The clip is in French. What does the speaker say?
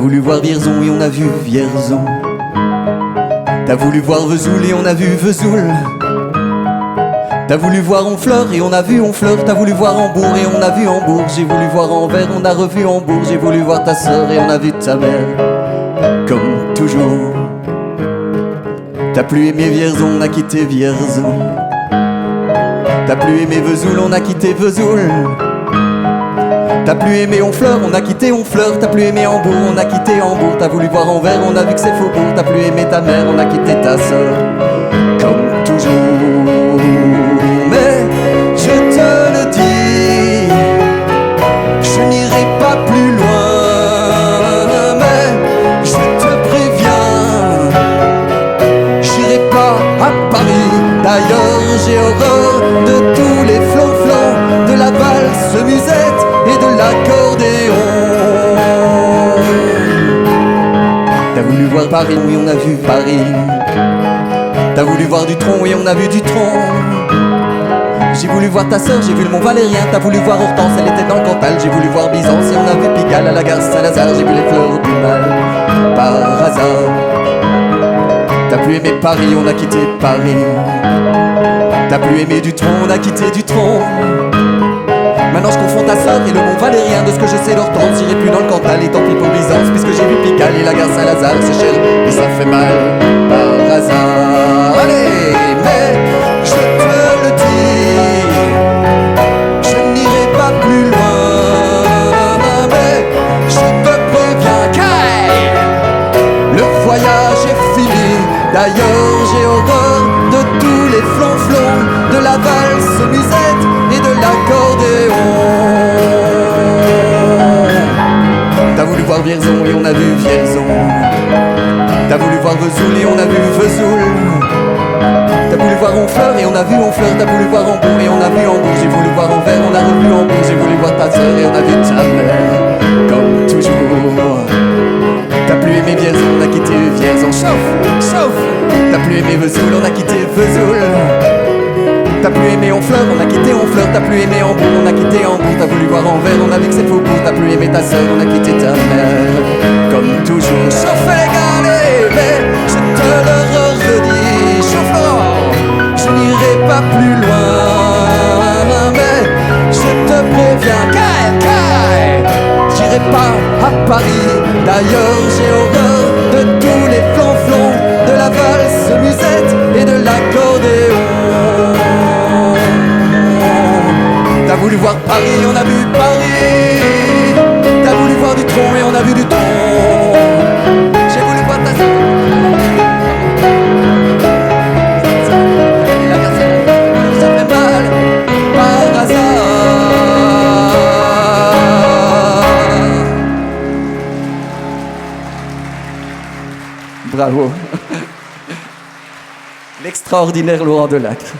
voulu voir Vierzon et on a vu Vierzon. T'as voulu voir Vesoul et on a vu Vesoul. T'as voulu voir Honfleur et on a vu Honfleur. T'as voulu voir Hambourg et on a vu Hambourg. J'ai voulu voir Anvers, on a revu Hambourg. J'ai voulu voir ta sœur et on a vu ta mère. Comme toujours. T'as plus aimé Vierzon, on a quitté Vierzon. T'as plus aimé Vesoul, on a quitté Vesoul. T'as plus aimé Honfleur, on a quitté Honfleur. T'as plus aimé Hambourg, on a quitté Hambourg. T'as voulu voir Anvers, on a vu que c'est Faubourg. T'as plus aimé ta mère, on a quitté ta sœur. Comme toujours. Mais je te le dis, je n'irai pas plus loin. Mais je te préviens, j'irai pas à Paris. D'ailleurs j'ai horreur de tous les flonflons, de la valse musette et de l'accordéon. T'as voulu voir Paris, oui on a vu Paris. T'as voulu voir Dutronc, oui on a vu Dutronc. J'ai voulu voir ta sœur, j'ai vu le Mont Valérien. T'as voulu voir Hortense, elle était dans le Cantal. J'ai voulu voir Byzance et on a vu Pigalle à la gare Saint-Lazare. J'ai vu les fleurs du mal, par hasard. T'as plus aimé Paris, on a quitté Paris. T'as plus aimé Dutronc, on a quitté Dutronc. Maintenant je confonds ta sœur et le Mont Valérien. De ce que je sais d'Hortense, j'irai plus dans le Cantal. Et tant pis pour Byzance, puisque j'ai vu Pigalle et la gare Saint-Lazare. C'est cher et ça fait mal, par hasard. Allez, mais je te le dis, je n'irai pas plus loin. Mais je te préviens que le voyage est fini. D'ailleurs j'ai horreur de tous les flonflons, de la valse musette et de l'accordéon. T'as voulu voir Vierzon et on a vu Vierzon. T'as voulu voir Vesoul et on a vu Vesoul. T'as voulu voir Honfleur et on a vu Honfleur. T'as voulu voir Hambourg et on a vu Hambourg. J'ai voulu voir Anvers, on a revu Hambourg. J'ai voulu voir ta sœur et on a vu ta mère. Comme toujours. T'as plus aimé Vierzon, on a quitté Vierzon. Chauffe, chauffe. T'as plus aimé Vesoul, on a quitté Vesoul. T'as plus aimé Honfleur, on a quitté Honfleur. T'as plus aimé Hambourg, on a quitté Hambourg. T'as voulu voir Anvers, on a vu que c'est Faubourg. T'as plus aimé ta sœur, on a quitté ta mère. Comme toujours. Chauffe les gars, mais je te le redis. Chauffe Laurent, je n'irai pas plus loin. Mais je te préviens, j'irai pas à Paris. D'ailleurs j'ai horreur de tous les flonflons, de la valse musette et de l'accordéon. T'as voulu voir Paris, on a vu Paris. T'as voulu voir Dutronc et on a vu Dutronc. J'ai voulu voir ta sœur. Et la personne, ça fait mal, par hasard. Bravo. L'extraordinaire Laurent Delacre.